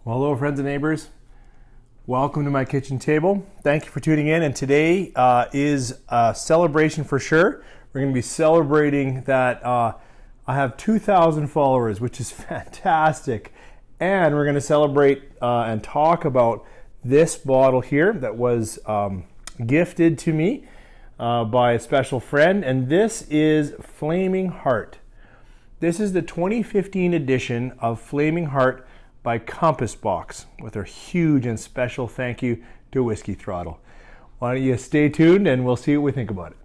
Well, hello friends and neighbors. Welcome to my kitchen table. Thank you for tuning in. And today is a celebration for sure. We're going to be celebrating that I have 2,000 followers, which is fantastic. And we're going to celebrate and talk about this bottle here that was gifted to me by a special friend. And this is Flaming Heart. This is the 2015 edition of Flaming Heart by Compass Box, with a huge and special thank you to Whiskey Throttle. Why don't you stay tuned and we'll see what we think about it.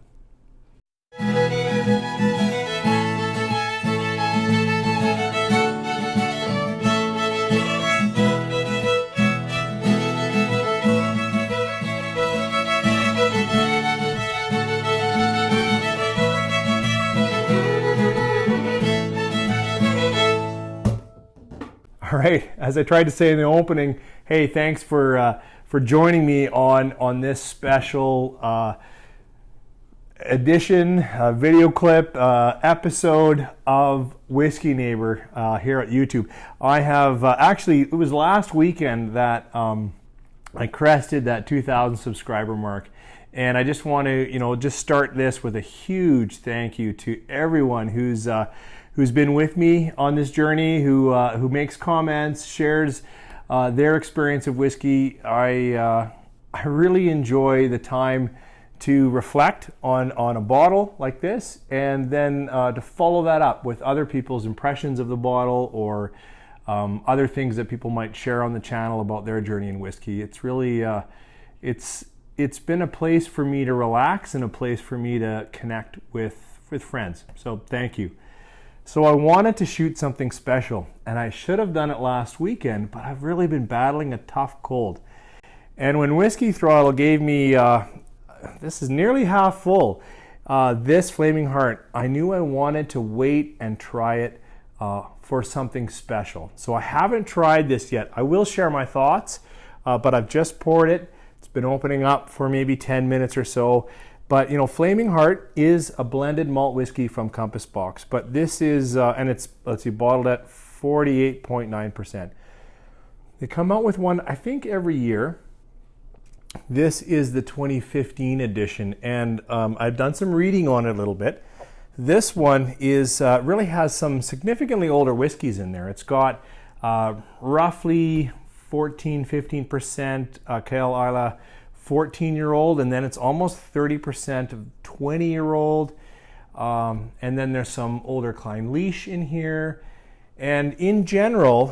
All right, as I tried to say in the opening, hey, thanks for joining me on this special edition, video clip, episode of Whiskey Neighbor here at YouTube. I have actually, it was last weekend that I crested that 2,000 subscriber mark, and I just want to, just start this with a huge thank you to everyone who's been with me on this journey, who makes comments, shares their experience of whiskey. I really enjoy the time to reflect on a bottle like this, and then to follow that up with other people's impressions of the bottle, or other things that people might share on the channel about their journey in whiskey. It's really it's been a place for me to relax and a place for me to connect with friends. So thank you. So I wanted to shoot something special, and I should have done it last weekend, but I've really been battling a tough cold. And when Whiskey Throttle gave me, this is nearly half full, this Flaming Heart, I knew I wanted to wait and try it for something special. So I haven't tried this yet. I will share my thoughts, but I've just poured it. It's been opening up for maybe 10 minutes or so. But, Flaming Heart is a blended malt whiskey from Compass Box. But this is, and it's, let's see, bottled at 48.9%. They come out with one, I think, every year. This is the 2015 edition, and I've done some reading on it a little bit. This one is really has some significantly older whiskeys in there. It's got roughly 14-15% Kale Isla 14-year-old, and then it's almost 30% of 20-year-old, and then there's some older Klein Leash in here. And in general,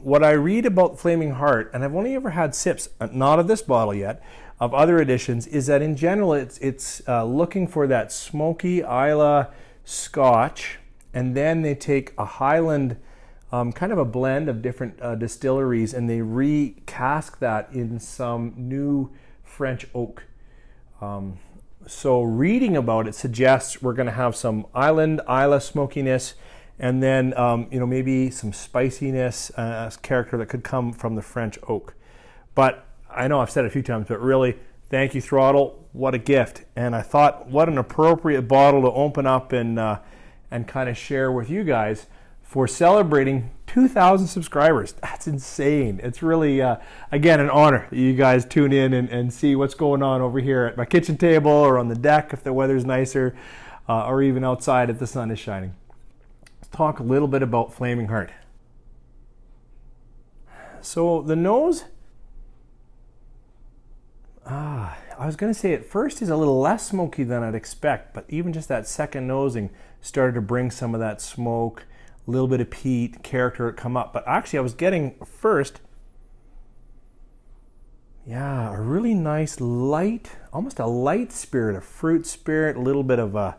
what I read about Flaming Heart, and I've only ever had sips, not of this bottle yet, of other editions, is that in general it's looking for that smoky Isla Scotch, and then they take a Highland, kind of a blend of different distilleries, and they recask that in some new French oak. So reading about it suggests we're going to have some Isla smokiness, and then maybe some spiciness, character that could come from the French oak. But I know I've said it a few times, but really, thank you, Throttle. What a gift! And I thought, what an appropriate bottle to open up and kind of share with you guys for celebrating 2,000 subscribers. That's insane. It's really, again, an honor that you guys tune in and see what's going on over here at my kitchen table, or on the deck if the weather's nicer, or even outside if the sun is shining. Let's talk a little bit about Flaming Heart. So the nose, I was going to say at first is a little less smoky than I'd expect, but even just that second nosing started to bring some of that smoke, a little bit of peat character come up. But actually I was getting first, a really nice light, almost a light spirit, a fruit spirit, a little bit of a,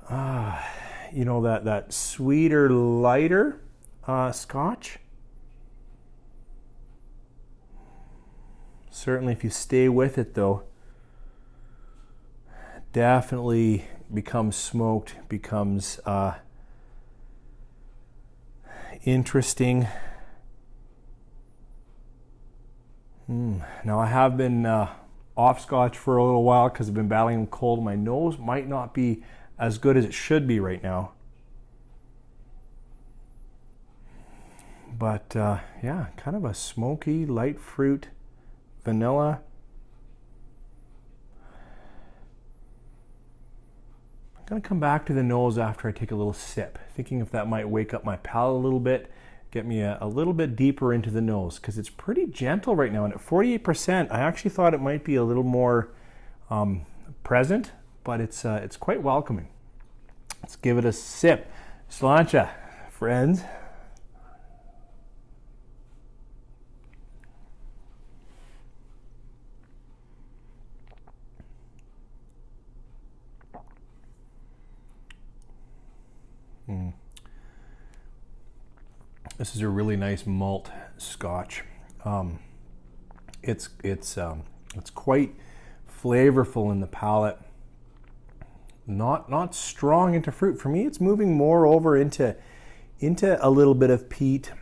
that sweeter, lighter Scotch. Certainly if you stay with it though, definitely becomes smoked, becomes interesting. Now I have been off Scotch for a little while because I've been battling cold. My nose might not be as good as it should be right now. But yeah, kind of a smoky, light fruit, vanilla. I'm gonna come back to the nose after I take a little sip, thinking if that might wake up my palate a little bit, get me a little bit deeper into the nose, because it's pretty gentle right now. And at 48%, I actually thought it might be a little more present, but it's quite welcoming. Let's give it a sip. Sláinte, friends. This is a really nice malt Scotch. It's quite flavorful in the palate. Not strong into fruit. For me, it's moving more over into a little bit of peat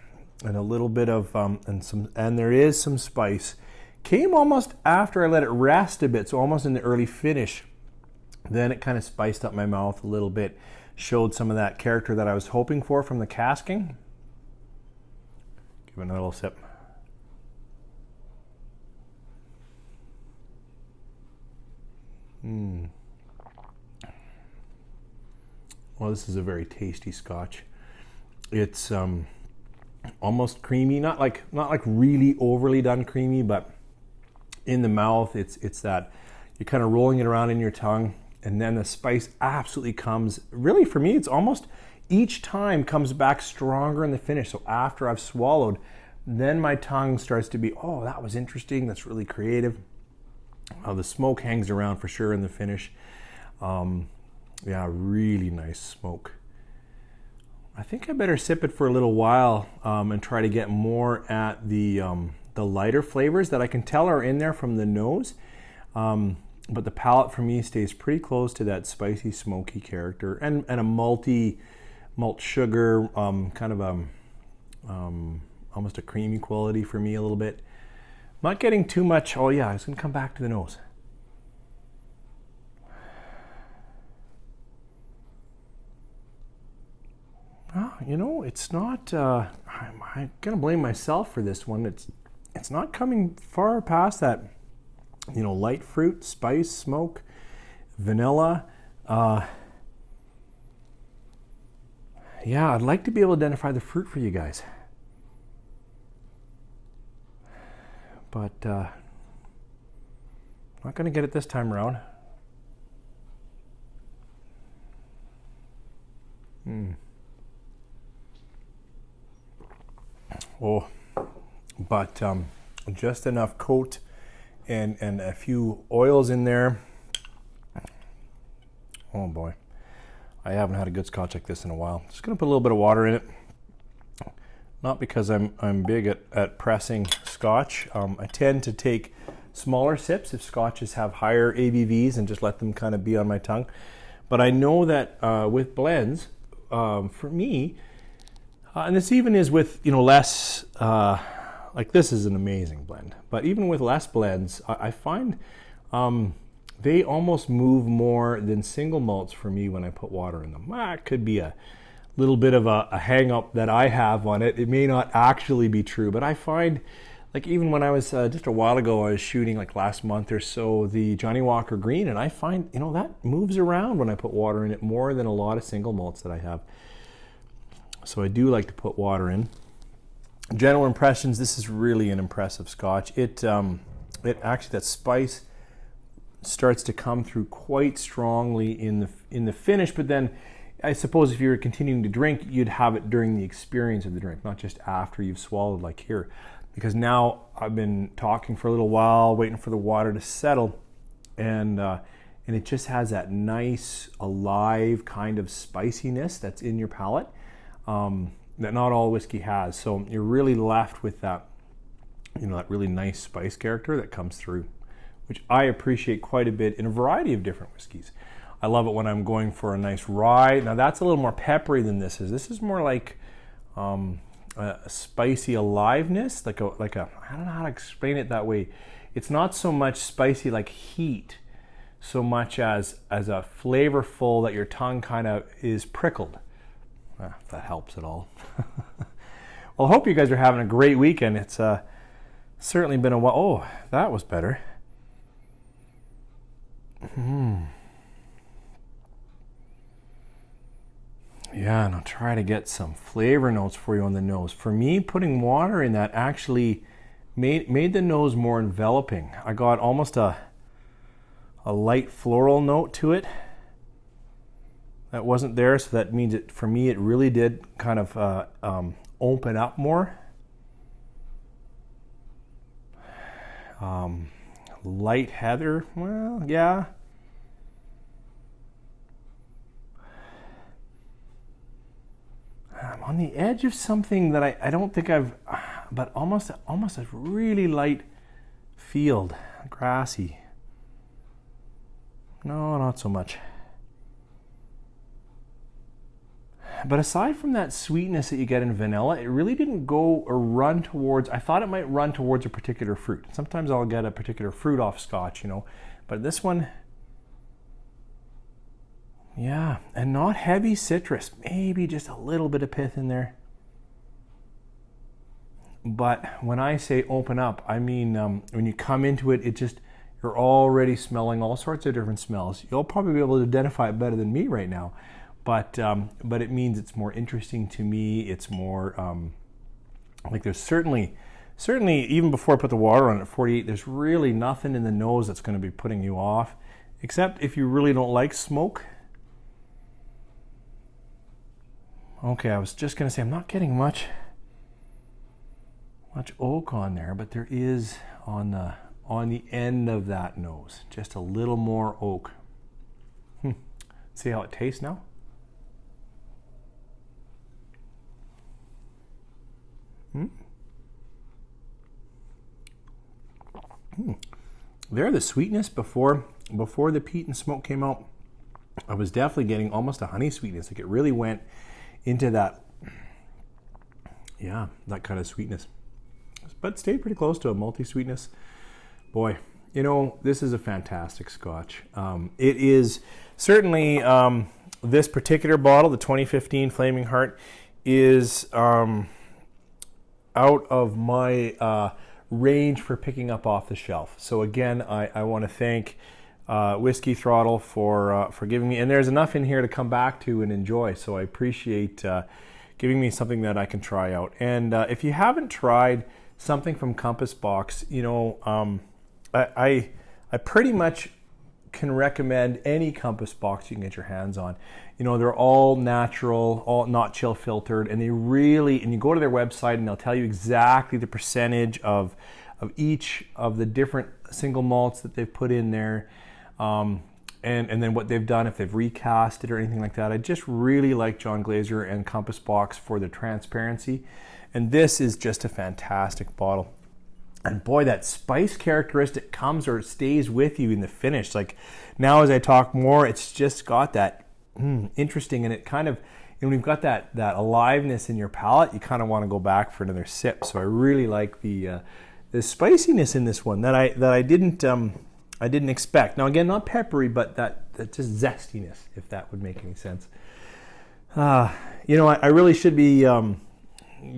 and a little bit of and there is some spice. Came almost after I let it rest a bit, so almost in the early finish. Then it kind of spiced up my mouth a little bit, showed some of that character that I was hoping for from the casking. Give it another little sip. Well, this is a very tasty Scotch. It's almost creamy, not like really overly done creamy, but in the mouth, it's that you're kind of rolling it around in your tongue, and then the spice absolutely comes. Really, for me, it's almost each time comes back stronger in the finish. So after I've swallowed, then my tongue starts to be, oh, that was interesting. That's really creative. The smoke hangs around for sure in the finish. Yeah, really nice smoke. I think I better sip it for a little while and try to get more at the lighter flavors that I can tell are in there from the nose. But the palate for me stays pretty close to that spicy, smoky character and a malt sugar, kind of almost a creamy quality for me a little bit. Not getting too much. Oh yeah, it's gonna come back to the nose. Well, you know, it's not. I'm gonna blame myself for this one. It's not coming far past that. You know, light fruit, spice, smoke, vanilla. Yeah, I'd like to be able to identify the fruit for you guys. But not going to get it this time around. Oh, but just enough coat and a few oils in there. Oh boy, I haven't had a good Scotch like this in a while. Just going to put a little bit of water in it. Not because I'm big at pressing Scotch. I tend to take smaller sips if Scotches have higher ABVs and just let them kind of be on my tongue. But I know that with blends, for me, and this even is with, you know, less, like this is an amazing blend, but even with less blends, I find they almost move more than single malts for me when I put water in them. It could be a little bit of a hang up that I have on it. It may not actually be true, but I find, like even when I was just a while ago, I was shooting like last month or so the Johnny Walker Green, and I find, you know, that moves around when I put water in it more than a lot of single malts that I have. So I do like to put water in. General impressions, this is really an impressive Scotch. It actually, that spice starts to come through quite strongly in the finish, but then I suppose if you were continuing to drink, you'd have it during the experience of the drink, not just after you've swallowed like here. Because now I've been talking for a little while, waiting for the water to settle, and it just has that nice, alive kind of spiciness that's in your palate that not all whiskey has. So you're really left with that, you know, that really nice spice character that comes through, which I appreciate quite a bit in a variety of different whiskeys. I love it when I'm going for a nice rye. Now that's a little more peppery than this is. This is more like a spicy aliveness, like a I don't know how to explain it that way. It's not so much spicy like heat, so much as a flavorful that your tongue kind of is prickled. If that helps at all. Well, I hope you guys are having a great weekend. It's certainly been a while. Oh, that was better. Yeah, and I'll try to get some flavor notes for you on the nose. For me, putting water in that actually made the nose more enveloping. I got almost a light floral note to it that wasn't there, so that means it, for me, it really did kind of open up more. Light heather, well, yeah. I'm on the edge of something that I don't think I've, but almost a really light field, grassy. No, not so much. But aside from that sweetness that you get in vanilla, it really didn't go or run towards, I thought it might run towards a particular fruit. Sometimes I'll get a particular fruit off Scotch, you know, but this one, yeah, and not heavy citrus, maybe just a little bit of pith in there. But when I say open up, I mean when you come into it, it just, you're already smelling all sorts of different smells. You'll probably be able to identify it better than me right now, but it means it's more interesting to me. It's more like there's certainly even before I put the water on at 48, there's really nothing in the nose that's going to be putting you off, except if you really don't like smoke. Okay, I was just going to say I'm not getting much oak on there, but there is on the end of that nose just a little more oak. See how it tastes now? There, the sweetness before the peat and smoke came out, I was definitely getting almost a honey sweetness. Like it really went into that, yeah, that kind of sweetness, but stayed pretty close to a malty sweetness. Boy, you know, this is a fantastic Scotch. It is certainly, this particular bottle, the 2015 Flaming Heart, is out of my range for picking up off the shelf. So again, I want to thank Whiskey Throttle for giving me, and there's enough in here to come back to and enjoy. So I appreciate giving me something that I can try out. And if you haven't tried something from Compass Box, you know, I pretty much can recommend any Compass Box you can get your hands on. You know, they're all natural, all not chill filtered, and they really, and you go to their website and they'll tell you exactly the percentage of each of the different single malts that they've put in there, and then what they've done, if they've recast it or anything like that. I just really like John Glazer and Compass Box for the transparency, and this is just a fantastic bottle. And boy, that spice characteristic comes or stays with you in the finish. Like now as I talk more, it's just got that interesting, and it kind of, and when you've got that aliveness in your palate, you kind of want to go back for another sip. So I really like the spiciness in this one that I didn't expect. Now again, not peppery, but that just zestiness, if that would make any sense. You know, I really should be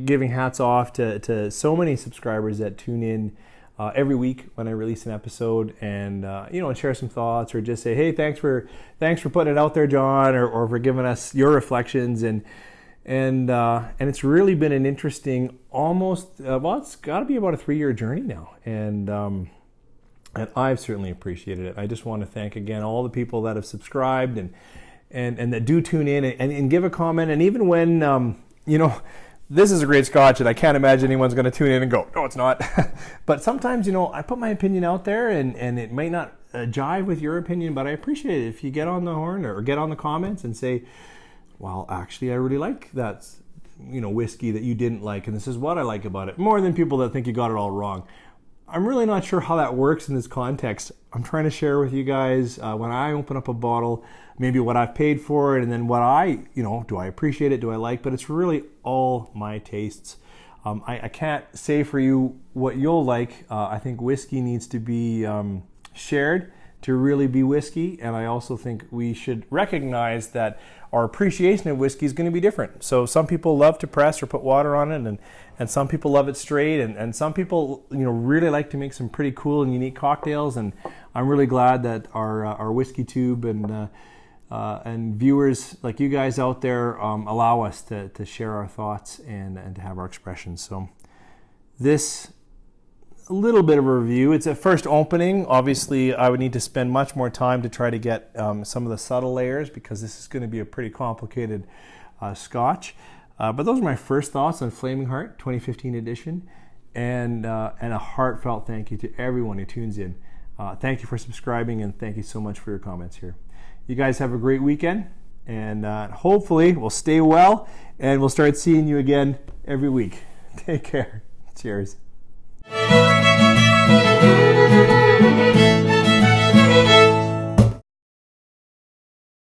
giving hats off to so many subscribers that tune in every week when I release an episode, and you know, and share some thoughts, or just say, hey, thanks for putting it out there, John, or for giving us your reflections, and it's really been an interesting, almost well, it's got to be about a 3-year journey now, and I've certainly appreciated it. I just want to thank again all the people that have subscribed and that do tune in and give a comment, and even when you know, this is a great Scotch, and I can't imagine anyone's going to tune in and go, no, it's not. But sometimes, you know, I put my opinion out there, and it might not jive with your opinion, but I appreciate it if you get on the horn or get on the comments and say, well, actually, I really like that, you know, whiskey that you didn't like, and this is what I like about it, more than people that think you got it all wrong. I'm really not sure how that works in this context. I'm trying to share with you guys when I open up a bottle, maybe what I've paid for it, and then what you know, do I appreciate it, do I like, but it's really all my tastes. I can't say for you what you'll like. I think whiskey needs to be shared to really be whiskey, and I also think we should recognize that our appreciation of whiskey is going to be different. So some people love to press or put water on it, and some people love it straight, and some people really like to make some pretty cool and unique cocktails. And I'm really glad that our whiskey tube and viewers like you guys out there allow us to share our thoughts and to have our expressions. So this a little bit of a review. It's a first opening. Obviously, I would need to spend much more time to try to get some of the subtle layers, because this is going to be a pretty complicated Scotch. But those are my first thoughts on Flaming Heart 2015 edition, and a heartfelt thank you to everyone who tunes in. Thank you for subscribing, and thank you so much for your comments here. You guys have a great weekend, and hopefully we'll stay well, and we'll start seeing you again every week. Take care. Cheers.